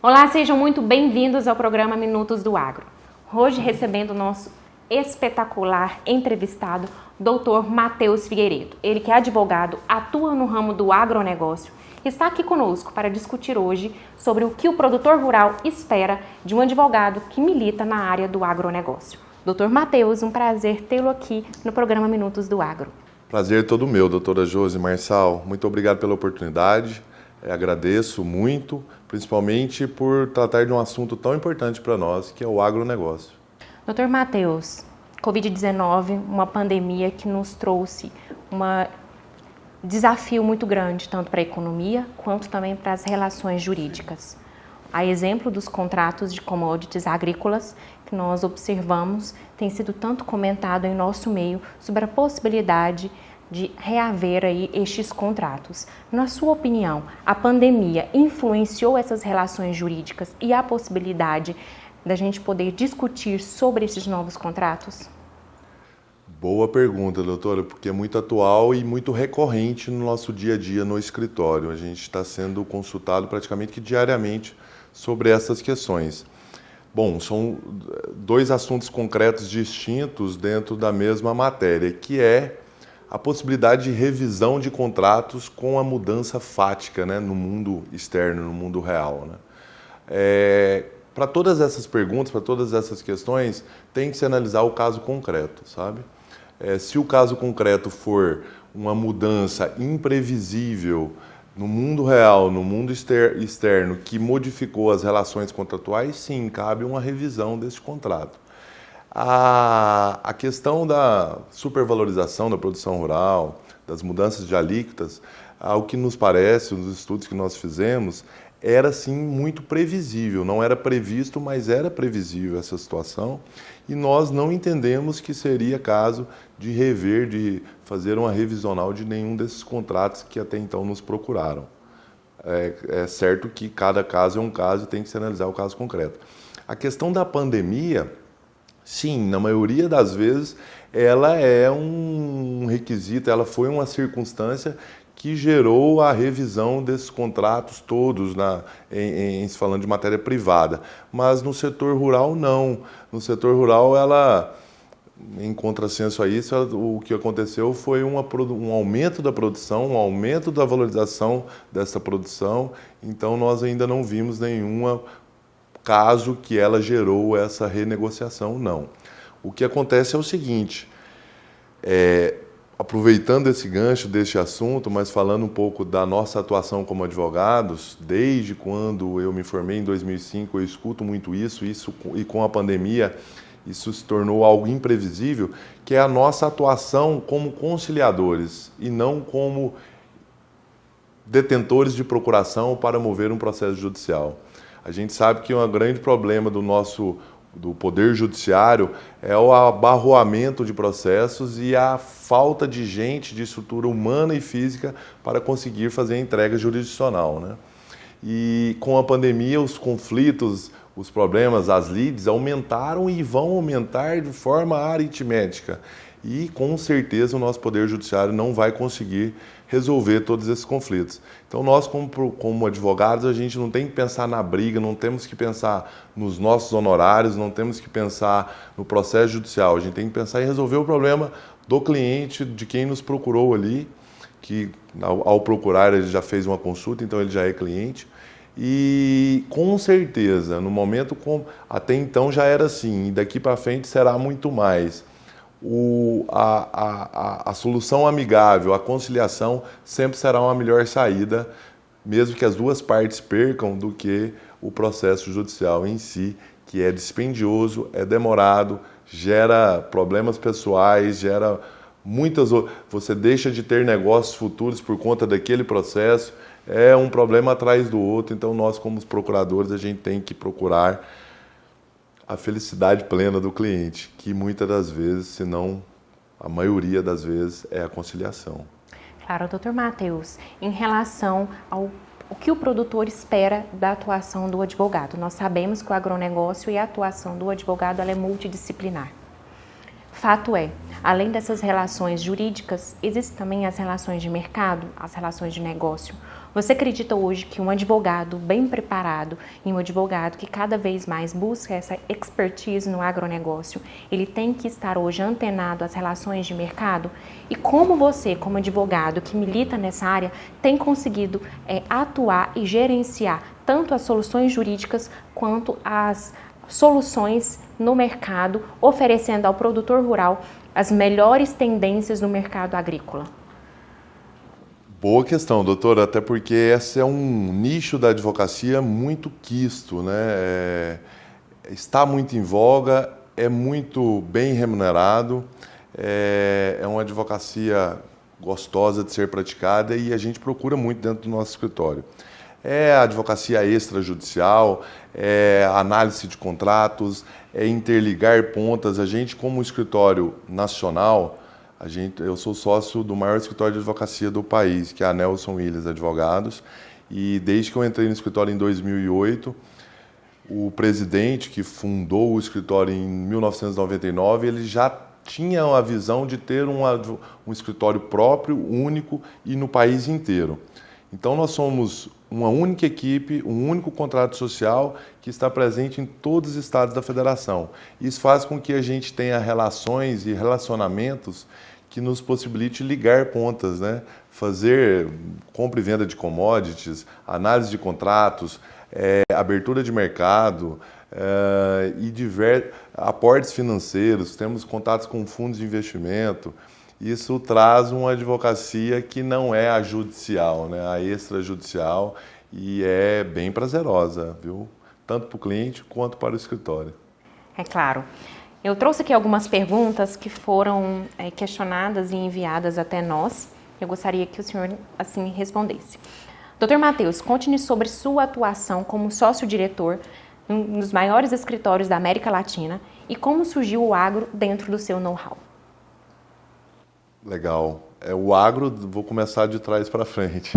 Olá, sejam muito bem-vindos ao programa Minutos do Agro. Hoje recebendo o nosso espetacular entrevistado, Dr. Matheus Figueiredo. Ele que é advogado, atua no ramo do agronegócio, está aqui conosco para discutir hoje sobre o que o produtor rural espera de um advogado que milita na área do agronegócio. Dr. Matheus, um prazer tê-lo aqui no programa Minutos do Agro. Prazer todo meu, doutora Josi Marçal. Muito obrigado pela oportunidade. Agradeço muito, principalmente por tratar de um assunto tão importante para nós, que é o agronegócio. Dr. Matheus, Covid-19, uma pandemia que nos trouxe um desafio muito grande, tanto para a economia quanto também para as relações jurídicas. A exemplo dos contratos de commodities agrícolas que nós observamos, tem sido tanto comentado em nosso meio sobre a possibilidade de reaver aí estes contratos. Na sua opinião, a pandemia influenciou essas relações jurídicas e a possibilidade da gente poder discutir sobre esses novos contratos? Boa pergunta, doutora, porque é muito atual e muito recorrente no nosso dia a dia no escritório. A gente está sendo consultado praticamente que diariamente sobre essas questões. Bom, são dois assuntos concretos distintos dentro da mesma matéria, que é a possibilidade de revisão de contratos com a mudança fática, né, no mundo externo, no mundo real, né? Para todas essas perguntas, para todas essas questões, tem que se analisar o caso concreto, sabe? Se o caso concreto for uma mudança imprevisível no mundo real, no mundo externo, que modificou as relações contratuais, sim, cabe uma revisão desse contrato. A questão da supervalorização da produção rural, das mudanças de alíquotas, ao que nos parece, nos estudos que nós fizemos, era sim muito previsível, não era previsto, mas era previsível essa situação, e nós não entendemos que seria caso de rever, de fazer uma revisional de nenhum desses contratos que até então nos procuraram. É certo que cada caso é um caso e tem que se analisar o caso concreto. A questão da pandemia, sim, na maioria das vezes, ela é um requisito, ela foi uma circunstância que gerou a revisão desses contratos todos, falando de matéria privada. Mas no setor rural, não. No setor rural, em contrassenso a isso, o que aconteceu foi um aumento da produção, um aumento da valorização dessa produção. Então, nós ainda não vimos nenhum caso que ela gerou essa renegociação, não. O que acontece é o seguinte, aproveitando esse gancho deste assunto, mas falando um pouco da nossa atuação como advogados, desde quando eu me formei em 2005, eu escuto muito isso e com a pandemia isso se tornou algo imprevisível, que é a nossa atuação como conciliadores e não como detentores de procuração para mover um processo judicial. A gente sabe que um grande problema do Poder Judiciário é o abarroamento de processos e a falta de gente, de estrutura humana e física para conseguir fazer a entrega jurisdicional, né? E com a pandemia, os conflitos, os problemas, as lides aumentaram e vão aumentar de forma aritmética. E com certeza o nosso Poder Judiciário não vai conseguir resolver todos esses conflitos. Então nós, como advogados, a gente não tem que pensar na briga, não temos que pensar nos nossos honorários, não temos que pensar no processo judicial, a gente tem que pensar em resolver o problema do cliente, de quem nos procurou ali, que ao procurar ele já fez uma consulta, então ele já é cliente. E com certeza, no momento, até então já era assim, e daqui para frente será muito mais. A solução amigável, a conciliação sempre será uma melhor saída, mesmo que as duas partes percam, do que o processo judicial em si, que é dispendioso, é demorado, gera problemas pessoais, gera você deixa de ter negócios futuros por conta daquele processo, é um problema atrás do outro. Então nós, como os procuradores, a gente tem que procurar a felicidade plena do cliente, que muitas das vezes, se não a maioria das vezes, é a conciliação. Claro, doutor Matheus, em relação ao que o produtor espera da atuação do advogado, nós sabemos que o agronegócio e a atuação do advogado ela é multidisciplinar. Fato é, além dessas relações jurídicas, existem também as relações de mercado, as relações de negócio. Você acredita hoje que um advogado bem preparado e um advogado que cada vez mais busca essa expertise no agronegócio, ele tem que estar hoje antenado às relações de mercado? E como você, como advogado que milita nessa área, tem conseguido atuar e gerenciar tanto as soluções jurídicas quanto as soluções no mercado, oferecendo ao produtor rural as melhores tendências no mercado agrícola? Boa questão, doutora, até porque esse é um nicho da advocacia muito quisto, né? Está muito em voga, é muito bem remunerado, é uma advocacia gostosa de ser praticada e a gente procura muito dentro do nosso escritório. É a advocacia extrajudicial, é a análise de contratos, é interligar pontas. A gente, como escritório nacional, eu sou sócio do maior escritório de advocacia do país, que é a Nelson Williams Advogados, e desde que eu entrei no escritório em 2008, o presidente que fundou o escritório em 1999, ele já tinha a visão de ter um escritório próprio, único e no país inteiro. Então nós somos uma única equipe, um único contrato social que está presente em todos os estados da federação. Isso faz com que a gente tenha relações e relacionamentos que nos possibilite ligar pontas, né? Fazer compra e venda de commodities, análise de contratos, abertura de mercado e aportes financeiros. Temos contatos com fundos de investimento. Isso traz uma advocacia que não é a judicial, né? A extrajudicial, e é bem prazerosa, viu? Tanto para o cliente quanto para o escritório. É claro. Eu trouxe aqui algumas perguntas que foram questionadas e enviadas até nós. Eu gostaria que o senhor assim respondesse. Dr. Matheus, conte-nos sobre sua atuação como sócio-diretor em um dos maiores escritórios da América Latina e como surgiu o agro dentro do seu know-how. Legal. O agro, vou começar de trás para frente,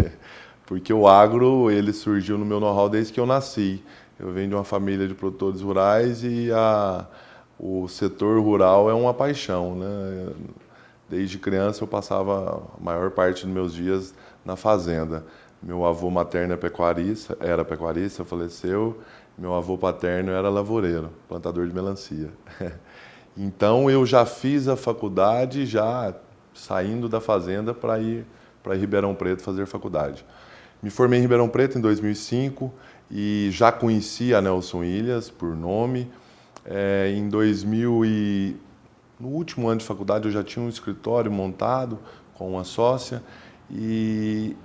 porque o agro ele surgiu no meu know-how desde que eu nasci. Eu venho de uma família de produtores rurais e o setor rural é uma paixão, né? Desde criança eu passava a maior parte dos meus dias na fazenda. Meu avô materno era pecuarista, faleceu. Meu avô paterno era lavoureiro, plantador de melancia. Então eu já fiz a faculdade já saindo da fazenda para ir para Ribeirão Preto fazer faculdade. Me formei em Ribeirão Preto em 2005 e já conheci a Nelson Williams por nome. No último ano de faculdade eu já tinha um escritório montado com uma sócia e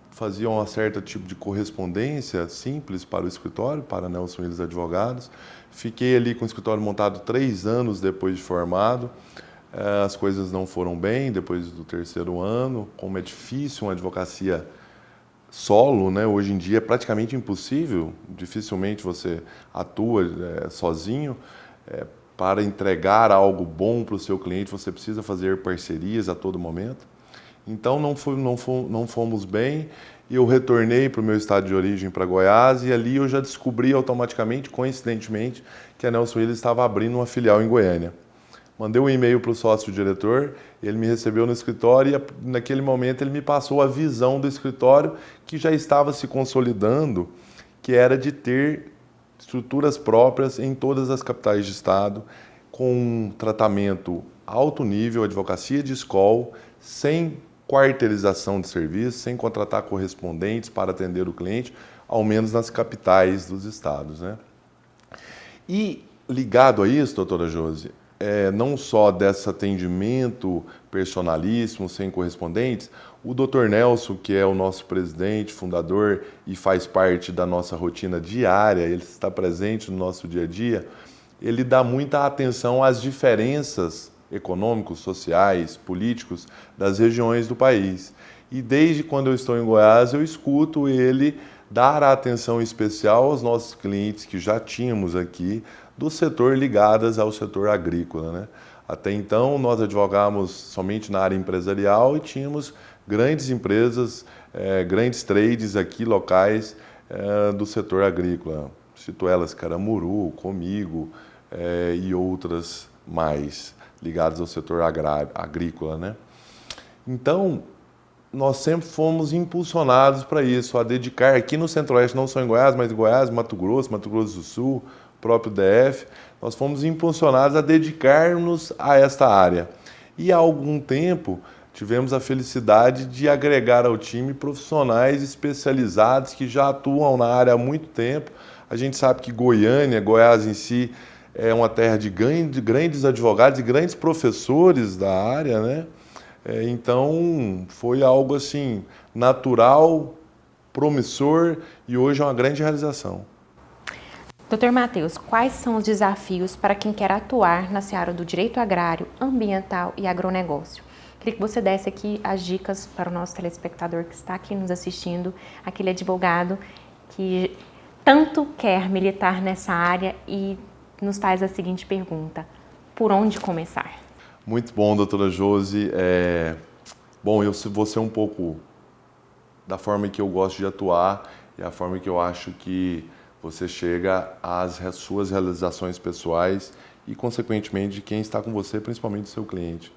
fazia um certo tipo de correspondência simples para o escritório, para a Nelson Williams Advogados. Fiquei ali com o escritório montado 3 anos depois de formado. As coisas não foram bem depois do 3º ano, como é difícil uma advocacia solo, né? Hoje em dia é praticamente impossível, dificilmente você atua sozinho. Para entregar algo bom para o seu cliente, você precisa fazer parcerias a todo momento. Então não fomos bem, e eu retornei para o meu estado de origem, para Goiás, e ali eu já descobri automaticamente, coincidentemente, que a Nelson Williams estava abrindo uma filial em Goiânia. Mandei um e-mail para o sócio-diretor, ele me recebeu no escritório e naquele momento ele me passou a visão do escritório que já estava se consolidando, que era de ter estruturas próprias em todas as capitais de estado, com um tratamento alto nível, advocacia de escola, sem quarteirização de serviço, sem contratar correspondentes para atender o cliente, ao menos nas capitais dos estados, né? E ligado a isso, doutora Josi, não só desse atendimento personalíssimo, sem correspondentes, o Dr. Nelson, que é o nosso presidente, fundador e faz parte da nossa rotina diária, ele está presente no nosso dia a dia, ele dá muita atenção às diferenças econômicos, sociais, políticos das regiões do país. E desde quando eu estou em Goiás, eu escuto ele dar a atenção especial aos nossos clientes que já tínhamos aqui, do setor ligadas ao setor agrícola, né? Até então, nós advogávamos somente na área empresarial e tínhamos grandes empresas, grandes trades aqui locais do setor agrícola. Cito elas Caramuru, Comigo e outras mais ligadas ao setor agrícola, né? Então, nós sempre fomos impulsionados para isso, a dedicar aqui no Centro-Oeste, não só em Goiás, mas em Goiás, Mato Grosso do Sul, próprio DF, nós fomos impulsionados a dedicar-nos a esta área. E há algum tempo tivemos a felicidade de agregar ao time profissionais especializados que já atuam na área há muito tempo. A gente sabe que Goiânia, Goiás em si, é uma terra de grandes advogados e grandes professores da área, né? Então, foi algo assim, natural, promissor e hoje é uma grande realização. Dr. Matheus, quais são os desafios para quem quer atuar na seara do direito agrário, ambiental e agronegócio? Queria que você desse aqui as dicas para o nosso telespectador que está aqui nos assistindo, aquele advogado que tanto quer militar nessa área e nos faz a seguinte pergunta: por onde começar? Muito bom, doutora Josi. Bom, eu vou ser um pouco da forma que eu gosto de atuar e a forma que eu acho que você chega às suas realizações pessoais e, consequentemente, de quem está com você, principalmente o seu cliente.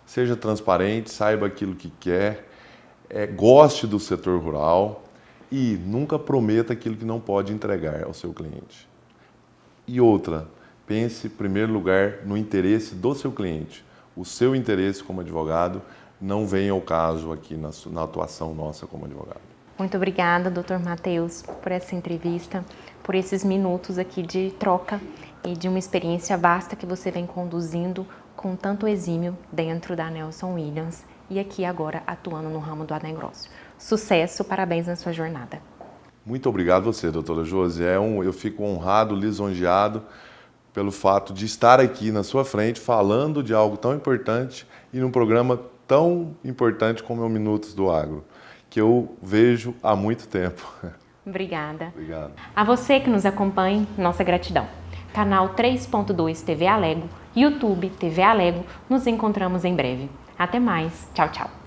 Seja transparente, saiba aquilo que quer, goste do setor rural e nunca prometa aquilo que não pode entregar ao seu cliente. E outra, pense, em primeiro lugar, no interesse do seu cliente. O seu interesse como advogado não vem ao caso aqui na atuação nossa como advogado. Muito obrigada, Dr. Matheus, por essa entrevista, por esses minutos aqui de troca e de uma experiência vasta que você vem conduzindo com tanto exímio dentro da Nelson Williams e aqui agora atuando no ramo do agronegócio. Sucesso, parabéns na sua jornada. Muito obrigado a você, doutora Josi. Eu fico honrado, lisonjeado pelo fato de estar aqui na sua frente falando de algo tão importante e num programa tão importante como é o Minutos do Agro, que eu vejo há muito tempo. Obrigada. Obrigado. A você que nos acompanha, nossa gratidão. Canal 3.2 TV Alego, YouTube TV Alego, nos encontramos em breve. Até mais. Tchau, tchau.